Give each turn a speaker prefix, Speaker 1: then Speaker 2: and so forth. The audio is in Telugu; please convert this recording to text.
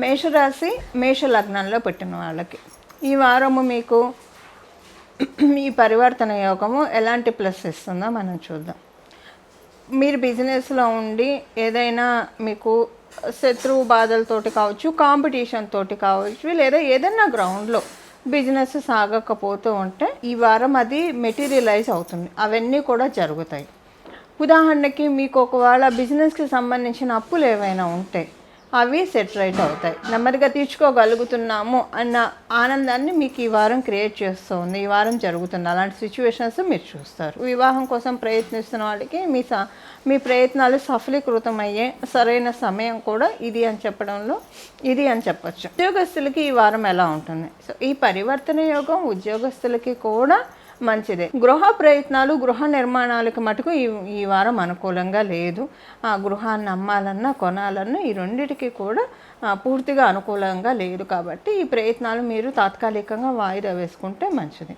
Speaker 1: మేషరాశి మేష లగ్నంలో పెట్టిన వాళ్ళకి ఈ వారము మీకు ఈ పరివర్తన యోగము ఎలాంటి ప్లస్ ఇస్తుందో మనం చూద్దాం. మీరు బిజినెస్లో ఉండి ఏదైనా మీకు శత్రువు బాధలతోటి కావచ్చు, కాంపిటీషన్ తోటి కావచ్చు, లేదా ఏదైనా గ్రౌండ్లో బిజినెస్ సాగకపోతూ ఉంటే ఈ వారం అది మెటీరియలైజ్ అవుతుంది. అవన్నీ కూడా జరుగుతాయి. ఉదాహరణకి మీకు ఒకవేళ బిజినెస్కి సంబంధించిన అప్పులు ఏవైనా ఉంటే అవి సెట్ రైట్ అవుతాయి. నెమ్మదిగా తీర్చుకోగలుగుతున్నాము అన్న ఆనందాన్ని మీకు ఈ వారం క్రియేట్ చేస్తుంది. ఈ వారం జరుగుతుంది. అలాంటి సిచ్యువేషన్స్ మీరు చూస్తారు. వివాహం కోసం ప్రయత్నిస్తున్న వాళ్ళకి మీ ప్రయత్నాలు సఫలీకృతం అయ్యే సరైన సమయం కూడా ఇది అని చెప్పడంలో ఇది అని చెప్పచ్చు. ఉద్యోగస్తులకి ఈ వారం ఎలా ఉంటుంది? సో ఈ పరివర్తన యోగం ఉద్యోగస్తులకి కూడా మంచిదే. గృహ ప్రయత్నాలు, గృహ నిర్మాణాలకు మటుకు ఈ వారం అనుకూలంగా లేదు. ఆ గృహాన్ని అమ్మాలన్నా కొనాలన్నా ఈ రెండిటికి కూడా పూర్తిగా అనుకూలంగా లేదు. కాబట్టి ఈ ప్రయత్నాలు మీరు తాత్కాలికంగా వాయిదా వేసుకుంటే మంచిది.